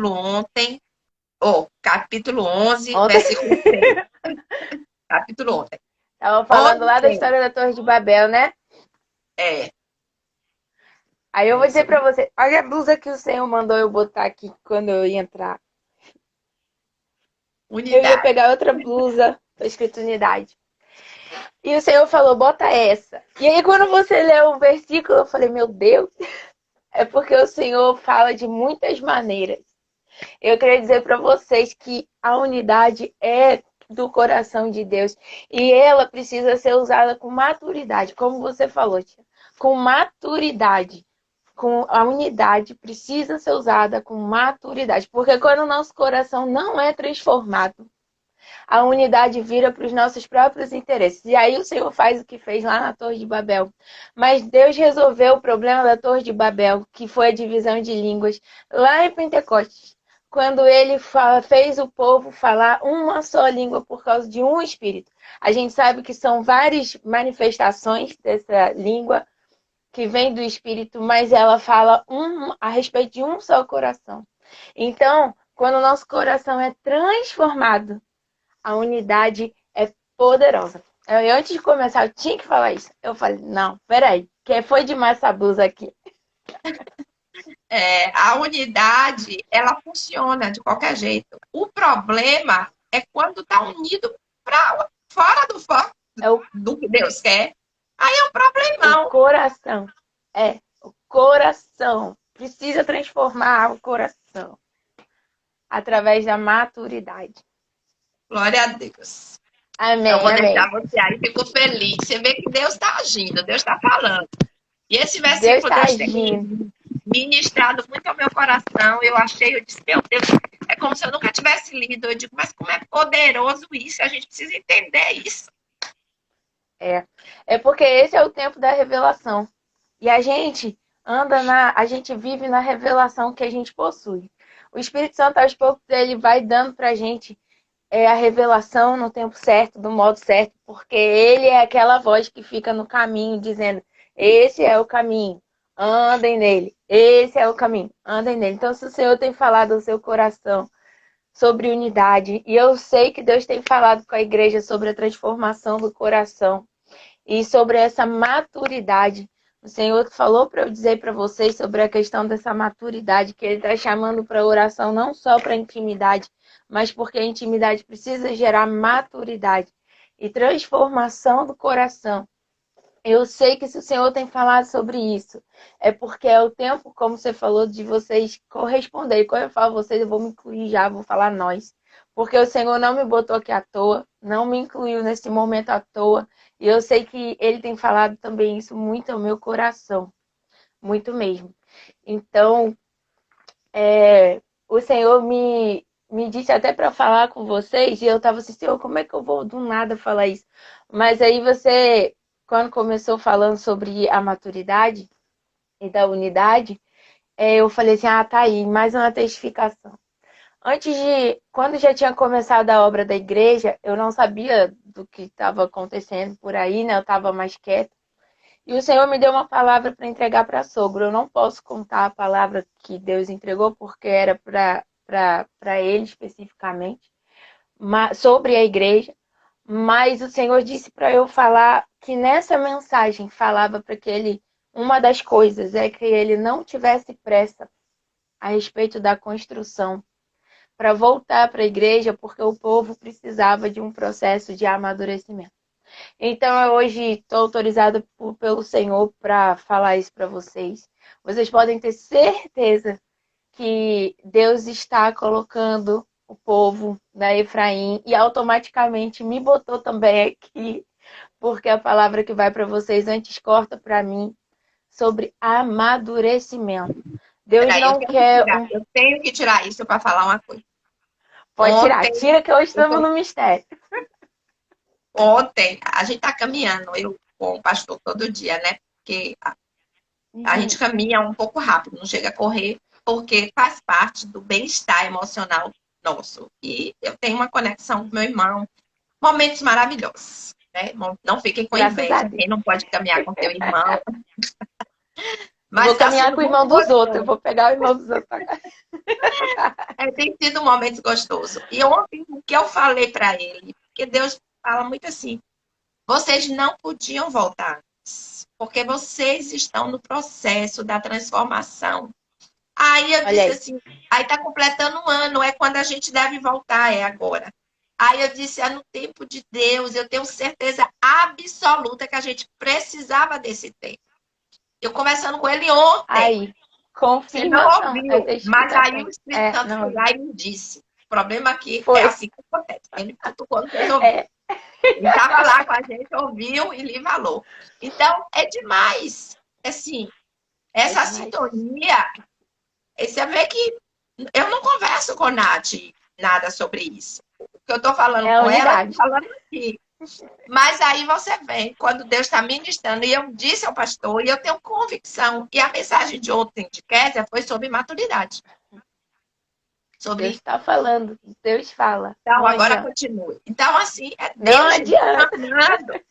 ontem, capítulo 11, Ontem versículo 3. Capítulo ontem. tava falando lá da Ontem, história da Torre de Babel, né? é, Aí eu vou dizer isso. pra você, olha a blusa que o Senhor mandou eu botar aqui quando eu ia entrar. Eu ia Unidade. pegar outra blusa, tá escrito unidade. E o Senhor falou, bota essa. E aí quando você leu o versículo, eu falei, meu Deus, é porque o Senhor fala de muitas maneiras. Eu queria dizer para vocês que a unidade é do coração de Deus e ela precisa ser usada com maturidade, como você falou, tia. Com maturidade. Com a unidade precisa ser usada com maturidade, porque quando o nosso coração não é transformado, a unidade vira para os nossos próprios interesses. E aí o Senhor faz o que fez lá na Torre de Babel. Mas Deus resolveu o problema da Torre de Babel, que foi a divisão de línguas, lá em Pentecostes. Quando ele fez o povo falar uma só língua por causa de um espírito. A gente sabe que são várias manifestações dessa língua que vem do espírito, mas ela fala a respeito de um só coração. Então, quando o nosso coração é transformado, a unidade é poderosa. Antes de começar, eu tinha que falar isso. Eu falei, não, peraí, que foi demais essa blusa aqui. A unidade, ela funciona de qualquer jeito. O problema é quando está unido para fora É do que Deus quer. Aí é um o problemão. coração. É, o coração. Precisa transformar o coração através da maturidade. Glória a Deus. Então, Amém, vou deixar amém. você aí, fico feliz. Você vê que Deus está agindo, Deus está falando. E esse Deus versículo, está Deus tem agindo. ministrado muito ao meu coração. Eu achei, eu disse, meu Deus, é como se eu nunca tivesse lido. Eu digo, mas como é poderoso isso? A gente precisa entender isso. É. É porque esse é o tempo da revelação. E a gente a gente vive na revelação que a gente possui. O Espírito Santo, aos poucos, ele vai dando pra gente a revelação no tempo certo, do modo certo, porque ele é aquela voz que fica no caminho dizendo: esse é o caminho, andem nele. Esse é o caminho, andem nele. Então, se o Senhor tem falado ao seu coração sobre unidade, e eu sei que Deus tem falado com a igreja sobre a transformação do coração e sobre essa maturidade. O Senhor falou para eu dizer para vocês sobre a questão dessa maturidade, que Ele está chamando para oração não só para intimidade, mas porque a intimidade precisa gerar maturidade e transformação do coração. Eu sei que se o Senhor tem falado sobre isso, é porque é o tempo, como você falou, de vocês corresponderem. Quando eu falo vocês, eu vou me incluir já, vou falar nós. Porque o Senhor não me botou aqui à toa, não me incluiu nesse momento à toa. E eu sei que Ele tem falado também isso muito ao meu coração, muito mesmo. Então, o Senhor me disse até para falar com vocês, e eu estava assim, Senhor, como é que eu vou do nada falar isso? Mas aí você, quando começou falando sobre a maturidade e da unidade, eu falei assim, tá aí, mais uma testificação. Quando já tinha começado a obra da igreja, eu não sabia do que estava acontecendo por aí, né? Eu estava mais quieta. E o Senhor me deu uma palavra para entregar para sogro. Eu não posso contar a palavra que Deus entregou, porque era para ele especificamente, sobre a igreja. Mas o Senhor disse para eu falar que nessa mensagem falava para que ele. Uma das coisas é que ele não tivesse pressa a respeito da construção para voltar para a igreja, porque o povo precisava de um processo de amadurecimento. Então, eu hoje estou autorizada pelo Senhor para falar isso para vocês. Vocês podem ter certeza que Deus está colocando o povo da Efraim e automaticamente me botou também aqui, porque a palavra que vai para vocês antes corta para mim sobre amadurecimento. Deus Peraí, não quer um. eu tenho que tirar isso para falar uma coisa. Pode tirar, Ontem, tira que hoje eu estamos tô- no mistério. ontem, a gente está caminhando, eu com o pastor todo dia, né? Porque a gente Uhum. caminha um pouco rápido, não chega a correr, porque faz parte do bem-estar emocional nosso. E eu tenho uma conexão com meu irmão, momentos maravilhosos. Né? Não fiquem com Graças a inveja. Deus. Quem não pode caminhar com teu irmão, Eu vou Mas tá caminhar sendo com o muito irmão dos outros. Eu gostoso. vou pegar o irmão dos outros. Tem sido um momento gostoso. E ontem, o que eu falei para ele, porque Deus fala muito assim, vocês não podiam voltar antes, porque vocês estão no processo da transformação. Aí eu Olha disse aí. assim, aí está completando um ano, é quando a gente deve voltar, é agora. Aí eu disse, é no tempo de Deus, eu tenho certeza absoluta que a gente precisava desse tempo. Eu conversando com ele ontem, Aí. você não Confirmação. É ouviu, mas aí testificação. o Espírito Santo Não foi ouvi. lá e me disse. O problema aqui é Foi. assim que acontece. Ele me cutucou, não fez ouvir. É. Ele estava lá com a gente, ouviu e lhe falou. Então, é demais. Assim, É essa demais. sintonia, você vê que eu não converso com a Nath nada sobre isso. O que eu estou falando É a com ela, eu estou unidade. falando aqui. Mas aí você vem, quando Deus está ministrando, e eu disse ao pastor, e eu tenho convicção, e a mensagem de ontem de Kézia foi sobre maturidade. Deus Sobre. está falando. Deus fala. Então, Não agora adianta. continue. Então, assim, é Não Deus adianta. direcionando.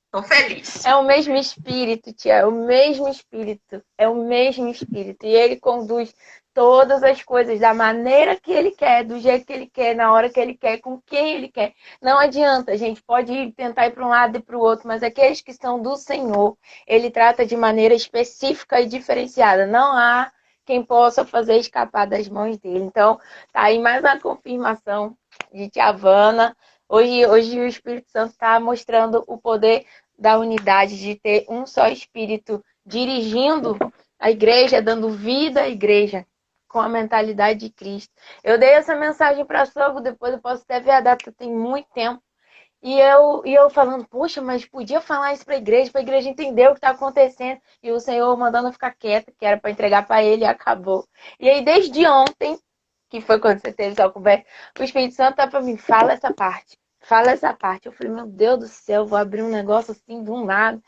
Estou feliz. É o mesmo espírito, tia. É o mesmo espírito. É o mesmo espírito. E ele conduz todas as coisas da maneira que ele quer, do jeito que ele quer, na hora que ele quer, com quem ele quer. Não adianta, a gente pode tentar ir para um lado e para o outro, mas aqueles que são do Senhor, ele trata de maneira específica e diferenciada. Não há quem possa fazer escapar das mãos dele. Então, tá aí mais uma confirmação de tia Havana. Hoje o Espírito Santo está mostrando o poder da unidade, de ter um só Espírito dirigindo a igreja, dando vida à igreja, com a mentalidade de Cristo. Eu dei essa mensagem para Sogo, depois eu posso até ver a data, tem muito tempo. E eu falando, poxa, mas podia falar isso para a igreja entender o que está acontecendo. E o Senhor mandando eu ficar quieta, que era para entregar para ele, e acabou. E aí, desde ontem, que foi quando você teve essa conversa, o Espírito Santo tá para mim, fala essa parte. Fala essa parte. Eu falei, meu Deus do céu, vou abrir um negócio assim do nada.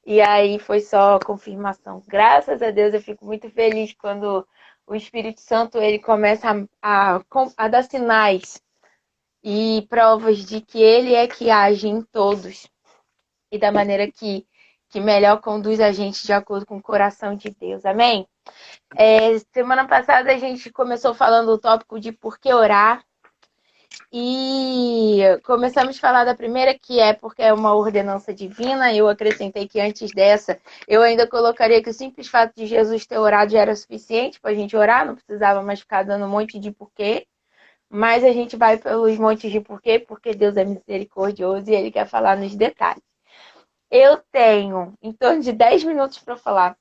E aí foi só confirmação. Graças a Deus, eu fico muito feliz quando o Espírito Santo ele começa a dar sinais e provas de que ele é que age em todos e da maneira que melhor conduz a gente de acordo com o coração de Deus. Amém? Semana passada a gente começou falando o tópico de por que orar. E começamos a falar da primeira, que é porque é uma ordenança divina. Eu acrescentei que antes dessa, eu ainda colocaria que o simples fato de Jesus ter orado já era suficiente para a gente orar, não precisava mais ficar dando um monte de porquê. Mas a gente vai pelos montes de porquê, porque Deus é misericordioso e Ele quer falar nos detalhes. Eu tenho em torno de 10 minutos para falar.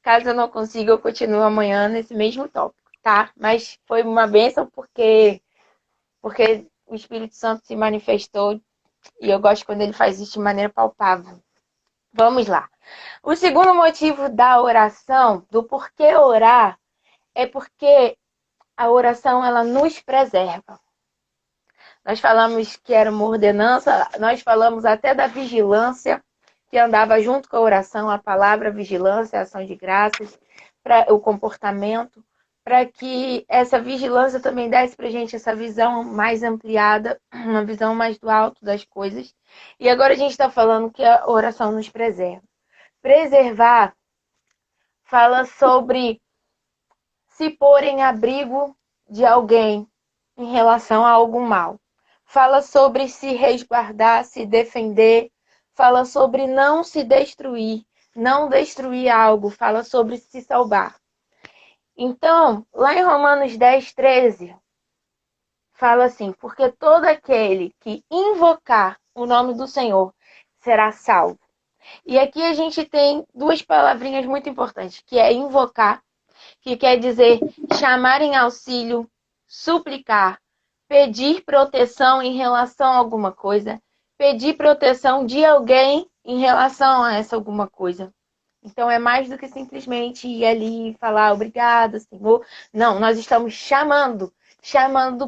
Caso eu não consiga, eu continuo amanhã nesse mesmo tópico, tá? Mas foi uma bênção porque o Espírito Santo se manifestou e eu gosto quando ele faz isso de maneira palpável. Vamos lá. O segundo motivo da oração, do porquê orar, é porque a oração ela nos preserva. Nós falamos que era uma ordenança, nós falamos até da vigilância, que andava junto com a oração, a palavra vigilância, a ação de graças, para o comportamento, para que essa vigilância também desse para a gente essa visão mais ampliada, uma visão mais do alto das coisas. E agora a gente está falando que a oração nos preserva. Preservar fala sobre se pôr em abrigo de alguém em relação a algo mal. Fala sobre se resguardar, se defender. Fala sobre não se destruir, não destruir algo. Fala sobre se salvar. Então, lá em Romanos 10, 13, fala assim, porque todo aquele que invocar o nome do Senhor será salvo. E aqui a gente tem duas palavrinhas muito importantes, que é invocar, que quer dizer chamar em auxílio, suplicar, pedir proteção em relação a alguma coisa, pedir proteção de alguém em relação a essa alguma coisa. Então é mais do que simplesmente ir ali e falar obrigada, Senhor. Não, nós estamos chamando,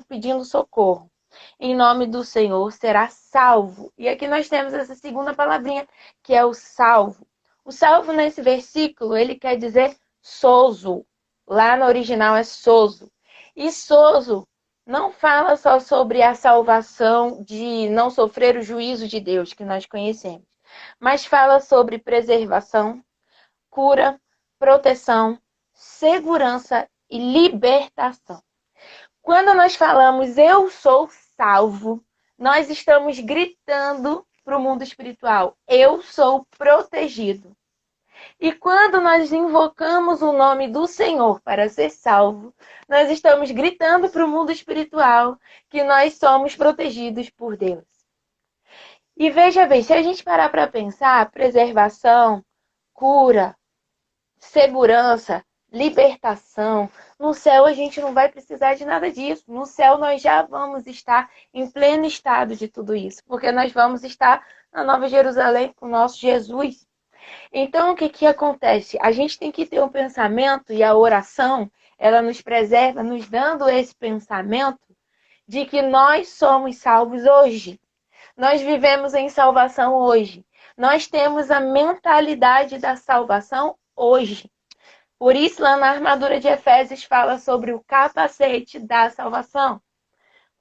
pedindo socorro. Em nome do Senhor será salvo. E aqui nós temos essa segunda palavrinha, que é o salvo. O salvo nesse versículo, ele quer dizer sozo. Lá no original é sozo. E sozo não fala só sobre a salvação de não sofrer o juízo de Deus, que nós conhecemos, mas fala sobre preservação, cura, proteção, segurança e libertação. Quando nós falamos eu sou salvo, nós estamos gritando para o mundo espiritual: eu sou protegido. E quando nós invocamos o nome do Senhor para ser salvo, nós estamos gritando para o mundo espiritual que nós somos protegidos por Deus. E veja bem, se a gente parar para pensar, preservação, cura, segurança, libertação, no céu a gente não vai precisar de nada disso. No céu nós já vamos estar em pleno estado de tudo isso, porque nós vamos estar na Nova Jerusalém com o nosso Jesus. Então, o que acontece? A gente tem que ter um pensamento, e a oração, ela nos preserva, nos dando esse pensamento de que nós somos salvos hoje. Nós vivemos em salvação hoje. Nós temos a mentalidade da salvação hoje. Por isso, lá na armadura de Efésios fala sobre o capacete da salvação.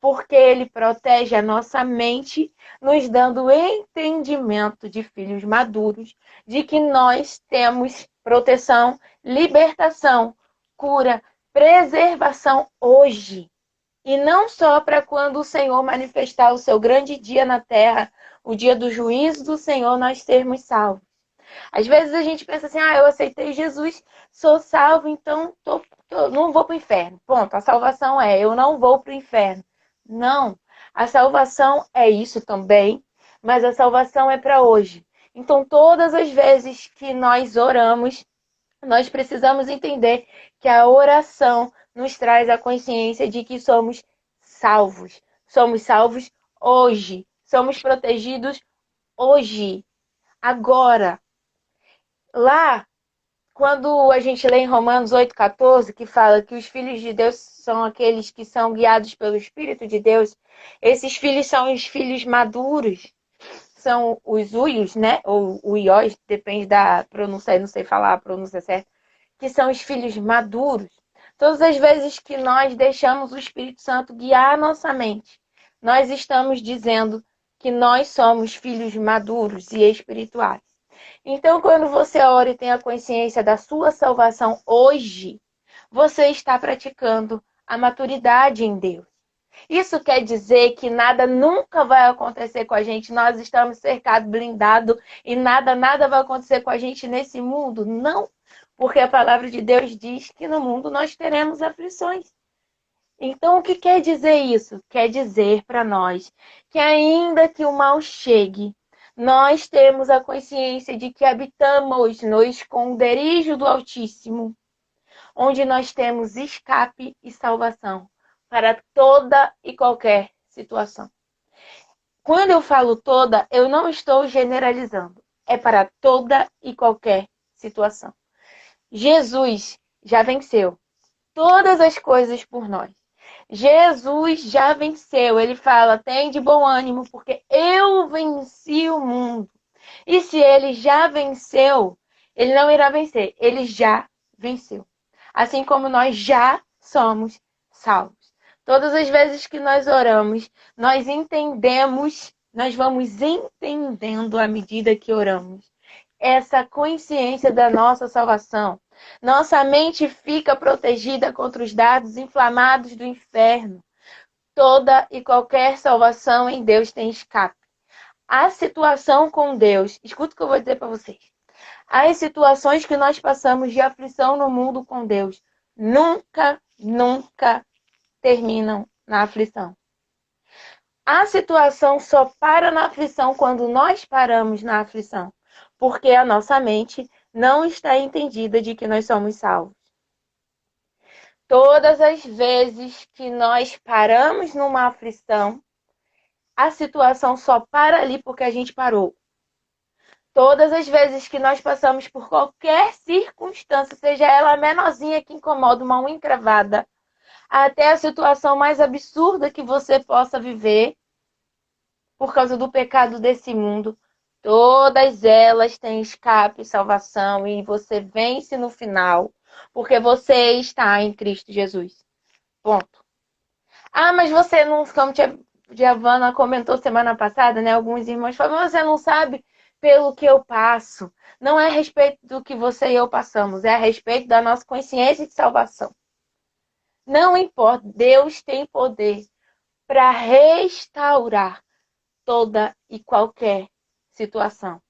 Porque ele protege a nossa mente, nos dando o entendimento de filhos maduros, de que nós temos proteção, libertação, cura, preservação hoje. E não só para quando o Senhor manifestar o seu grande dia na terra, o dia do juízo do Senhor, nós sermos salvos. Às vezes a gente pensa assim, eu aceitei Jesus, sou salvo, então não vou para o inferno. Ponto, a salvação é, eu não vou para o inferno. Não, a salvação é isso também, mas a salvação é para hoje. Então, todas as vezes que nós oramos, nós precisamos entender que a oração nos traz a consciência de que somos salvos. Somos salvos hoje. Somos protegidos hoje. Agora. Lá, quando a gente lê em Romanos 8,14, que fala que os filhos de Deus são aqueles que são guiados pelo Espírito de Deus, esses filhos são os filhos maduros, são os uios, né? Ou uiós, depende da pronúncia, não sei falar a pronúncia certa, que são os filhos maduros. Todas as vezes que nós deixamos o Espírito Santo guiar a nossa mente, nós estamos dizendo que nós somos filhos maduros e espirituais. Então, quando você ora e tem a consciência da sua salvação hoje, você está praticando a maturidade em Deus. Isso quer dizer que nada nunca vai acontecer com a gente. Nós estamos cercados, blindados e nada vai acontecer com a gente nesse mundo? Não, porque a palavra de Deus diz que no mundo nós teremos aflições. Então, o que quer dizer isso? Quer dizer para nós que ainda que o mal chegue, nós temos a consciência de que habitamos no esconderijo do Altíssimo, onde nós temos escape e salvação para toda e qualquer situação. Quando eu falo toda, eu não estou generalizando. É para toda e qualquer situação. Jesus já venceu todas as coisas por nós. Jesus já venceu. Ele fala, tem de bom ânimo, porque eu venci o mundo. E se ele já venceu, ele não irá vencer. Ele já venceu. Assim como nós já somos salvos. Todas as vezes que nós oramos, nós entendemos, nós vamos entendendo à medida que oramos, essa consciência da nossa salvação. Nossa mente fica protegida contra os dardos inflamados do inferno. Toda e qualquer salvação em Deus tem escape. A situação com Deus, escuta o que eu vou dizer para vocês. As situações que nós passamos de aflição no mundo com Deus nunca terminam na aflição. A situação só para na aflição quando nós paramos na aflição, porque a nossa mente não está entendida de que nós somos salvos. Todas as vezes que nós paramos numa aflição, a situação só para ali porque a gente parou. Todas as vezes que nós passamos por qualquer circunstância, seja ela a menorzinha que incomoda, uma unha encravada, até a situação mais absurda que você possa viver, por causa do pecado desse mundo, todas elas têm escape e salvação e você vence no final, porque você está em Cristo Jesus. Ponto. Mas você não, como Giovana comentou semana passada, né? Alguns irmãos falaram, mas você não sabe pelo que eu passo. Não é a respeito do que você e eu passamos, é a respeito da nossa consciência de salvação. Não importa, Deus tem poder para restaurar toda e qualquer situação.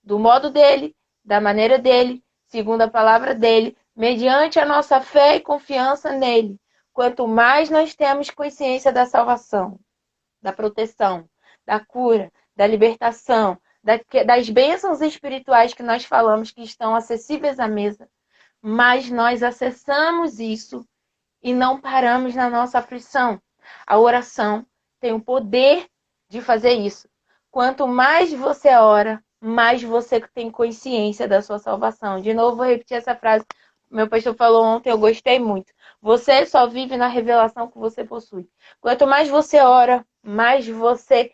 Do modo dele, da maneira dele, segundo a palavra dele, mediante a nossa fé e confiança nele. Quanto mais nós temos consciência da salvação, da proteção, da cura, da libertação, das bênçãos espirituais que nós falamos que estão acessíveis à mesa, mais nós acessamos isso e não paramos na nossa aflição. A oração tem o poder de fazer isso. Quanto mais você ora, mais você tem consciência da sua salvação. De novo, vou repetir essa frase. Meu pastor falou ontem, eu gostei muito. Você só vive na revelação que você possui. Quanto mais você ora, mais você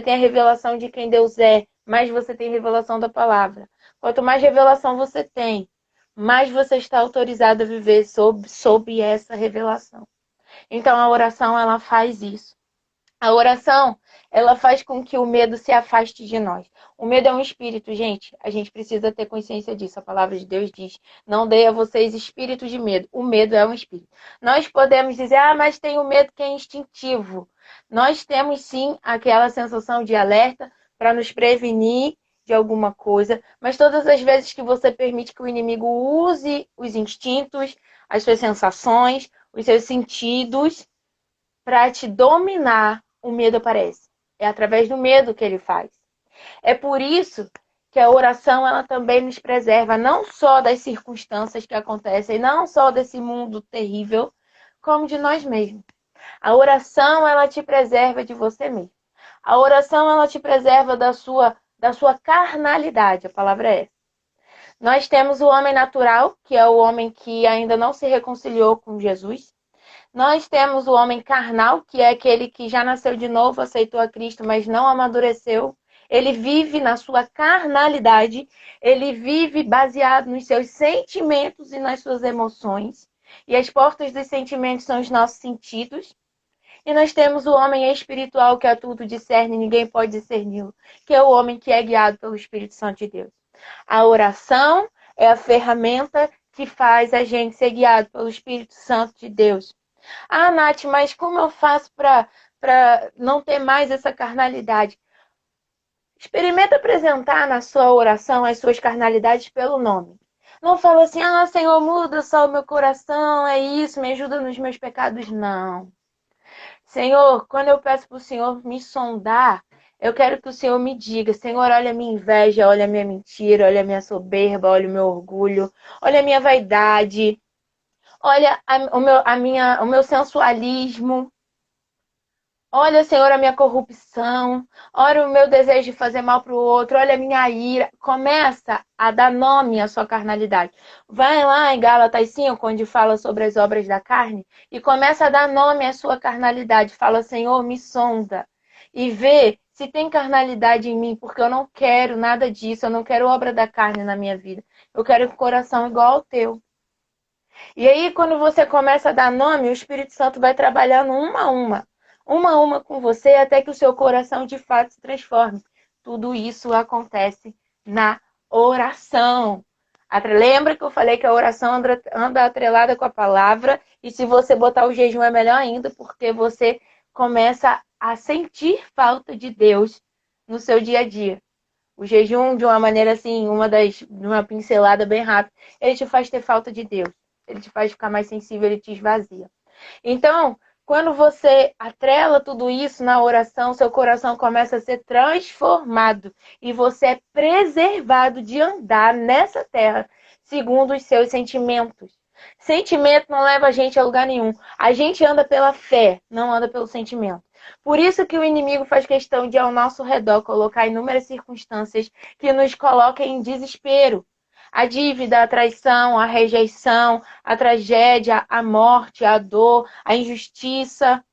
tem a revelação de quem Deus é, mais você tem revelação da palavra. Quanto mais revelação você tem, mais você está autorizado a viver sob essa revelação. Então, a oração, ela faz isso. A oração, ela faz com que o medo se afaste de nós. O medo é um espírito, gente. A gente precisa ter consciência disso. A palavra de Deus diz, não dei a vocês espírito de medo. O medo é um espírito. Nós podemos dizer, mas tem o medo que é instintivo. Nós temos, sim, aquela sensação de alerta para nos prevenir de alguma coisa. Mas todas as vezes que você permite que o inimigo use os instintos, as suas sensações, os seus sentidos para te dominar, o medo aparece. É através do medo que ele faz. É por isso que a oração, ela também nos preserva não só das circunstâncias que acontecem, não só desse mundo terrível, como de nós mesmos. A oração, ela te preserva de você mesmo. A oração, ela te preserva da sua carnalidade. A palavra é essa. Nós temos o homem natural, que é o homem que ainda não se reconciliou com Jesus. Nós temos o homem carnal, que é aquele que já nasceu de novo, aceitou a Cristo, mas não amadureceu. Ele vive na sua carnalidade, ele vive baseado nos seus sentimentos e nas suas emoções. E as portas dos sentimentos são os nossos sentidos. E nós temos o homem espiritual, que a tudo discerne, ninguém pode discerni-lo, que é o homem que é guiado pelo Espírito Santo de Deus. A oração é a ferramenta que faz a gente ser guiado pelo Espírito Santo de Deus. Nath, mas como eu faço para não ter mais essa carnalidade? Experimenta apresentar na sua oração as suas carnalidades pelo nome. Não fala assim, Senhor, muda só o meu coração, é isso, me ajuda nos meus pecados. Não. Senhor, quando eu peço para o Senhor me sondar, eu quero que o Senhor me diga, Senhor, olha a minha inveja, olha a minha mentira, olha a minha soberba, olha o meu orgulho, olha a minha vaidade. Olha o meu sensualismo. Olha, Senhor, a minha corrupção. Olha o meu desejo de fazer mal para o outro. Olha a minha ira. Começa a dar nome à sua carnalidade. Vai lá em Gálatas 5, onde fala sobre as obras da carne, e começa a dar nome à sua carnalidade. Fala, Senhor, me sonda. E vê se tem carnalidade em mim, porque eu não quero nada disso. Eu não quero obra da carne na minha vida. Eu quero um coração igual ao teu. E aí, quando você começa a dar nome, o Espírito Santo vai trabalhando uma a uma com você, até que o seu coração de fato se transforme. Tudo isso acontece na oração. Lembra que eu falei que a oração anda atrelada com a palavra, e se você botar o jejum é melhor ainda, porque você começa a sentir falta de Deus no seu dia a dia. O jejum, de uma maneira assim, uma pincelada bem rápida, ele te faz ter falta de Deus. Ele te faz ficar mais sensível, ele te esvazia. Então, quando você atrela tudo isso na oração, seu coração começa a ser transformado e você é preservado de andar nessa terra segundo os seus sentimentos. Sentimento não leva a gente a lugar nenhum. A gente anda pela fé, não anda pelo sentimento. Por isso que o inimigo faz questão de, ao nosso redor, colocar inúmeras circunstâncias que nos coloquem em desespero. A dívida, a traição, a rejeição, a tragédia, a morte, a dor, a injustiça,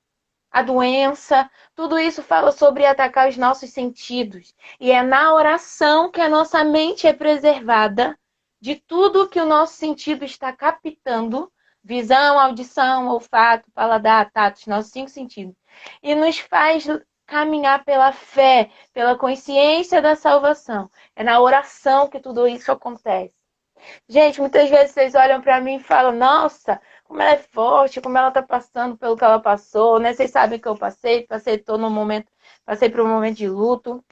a doença. Tudo isso fala sobre atacar os nossos sentidos. E é na oração que a nossa mente é preservada de tudo que o nosso sentido está captando. Visão, audição, olfato, paladar, tato, os nossos 5 sentidos. E nos faz caminhar pela fé, pela consciência da salvação. É na oração que tudo isso acontece. Gente, muitas vezes vocês olham para mim e falam, nossa, como ela é forte, como ela tá passando pelo que ela passou, né? Vocês sabem que eu passei por um momento de luto,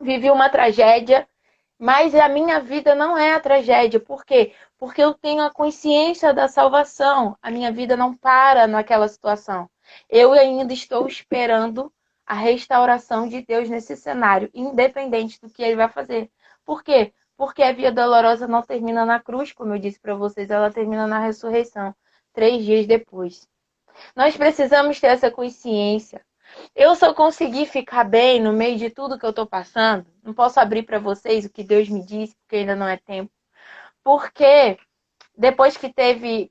vivi uma tragédia, mas a minha vida não é a tragédia. Por quê? Porque eu tenho a consciência da salvação. A minha vida não para naquela situação. Eu ainda estou esperando a restauração de Deus nesse cenário, independente do que ele vai fazer. Por quê? Porque a via dolorosa não termina na cruz, como eu disse para vocês, ela termina na ressurreição, 3 dias depois. Nós precisamos ter essa consciência. Eu só consegui ficar bem no meio de tudo que eu estou passando. Não posso abrir para vocês o que Deus me disse, porque ainda não é tempo. Porque depois que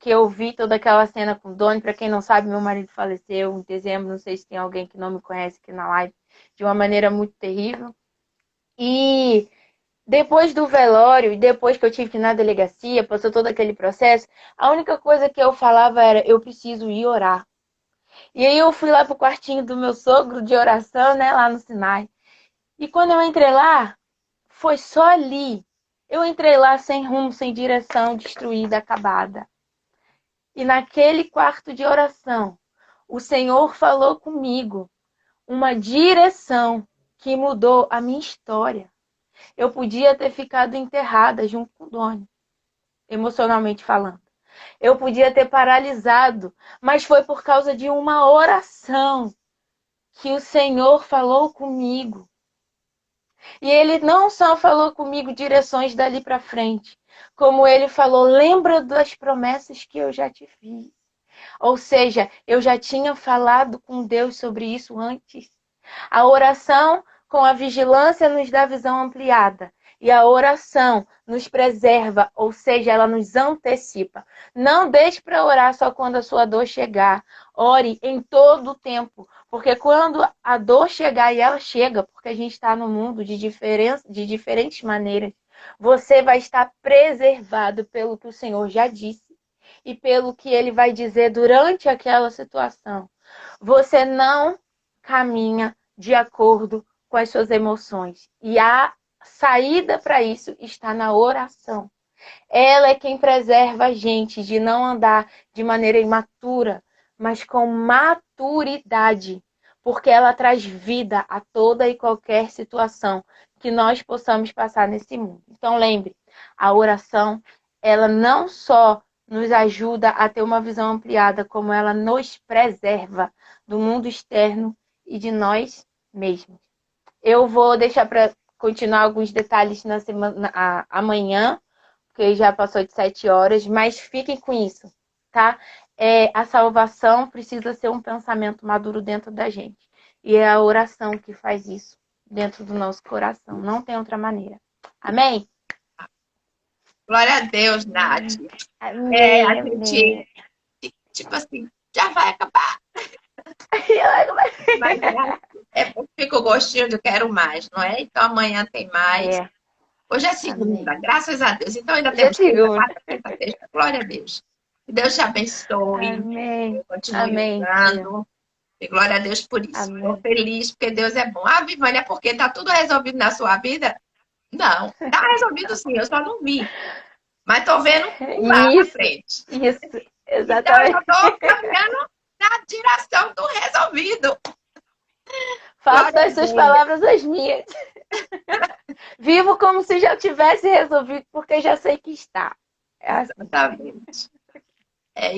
eu vi toda aquela cena com o Doni, para quem não sabe, meu marido faleceu em dezembro. Não sei se tem alguém que não me conhece aqui na live, de uma maneira muito terrível. E depois do velório, e depois que eu tive que ir na delegacia, passou todo aquele processo, a única coisa que eu falava era, eu preciso ir orar. E aí eu fui lá pro quartinho do meu sogro de oração, né, lá no Sinai. E quando eu entrei lá, foi só ali. Eu entrei lá sem rumo, sem direção, destruída, acabada. E naquele quarto de oração, o Senhor falou comigo uma direção que mudou a minha história. Eu podia ter ficado enterrada junto com o Doni, emocionalmente falando. Eu podia ter paralisado, mas foi por causa de uma oração que o Senhor falou comigo. E ele não só falou comigo direções dali para frente, como ele falou, lembra das promessas que eu já te fiz. Ou seja, eu já tinha falado com Deus sobre isso antes. A oração com a vigilância nos dá visão ampliada. E a oração nos preserva, ou seja, ela nos antecipa. Não deixe para orar só quando a sua dor chegar. Ore em todo o tempo. Porque quando a dor chegar, e ela chega, porque a gente está no mundo de diferentes maneiras, você vai estar preservado pelo que o Senhor já disse e pelo que ele vai dizer durante aquela situação. Você não caminha de acordo com as suas emoções. E a saída para isso está na oração. Ela é quem preserva a gente de não andar de maneira imatura, mas com maturidade, porque ela traz vida a toda e qualquer situação que nós possamos passar nesse mundo. Então lembre, a oração, ela não só nos ajuda a ter uma visão ampliada, como ela nos preserva do mundo externo e de nós mesmos. Eu vou deixar para continuar alguns detalhes na semana, amanhã, porque já passou de 7 horas, mas fiquem com isso, tá? A salvação precisa ser um pensamento maduro dentro da gente. E é a oração que faz isso dentro do nosso coração. Não tem outra maneira. Amém? Glória a Deus, Nath. Amém, A amém. gente, tipo assim, já vai acabar. Mas fica o gostinho de quero mais, não é? Então amanhã tem mais. Hoje é segunda, Amém. graças a Deus. Então ainda Hoje é temos terça, segunda. quarta, quinta, sexta. Glória a Deus. Que Deus te abençoe. Amém. Continue Amém, tia. orando. E glória a Deus por isso. Amém. Estou feliz porque Deus é bom. Ah, Vivânia, porque está tudo resolvido na sua vida? Não, está resolvido sim, eu só não vi. Mas estou vendo lá na frente. Isso, Então exatamente. eu estou caminhando na direção do resolvido. Faço das suas palavras as minhas. Vivo como se já tivesse resolvido, porque já sei que está. É assim. Exatamente. É isso.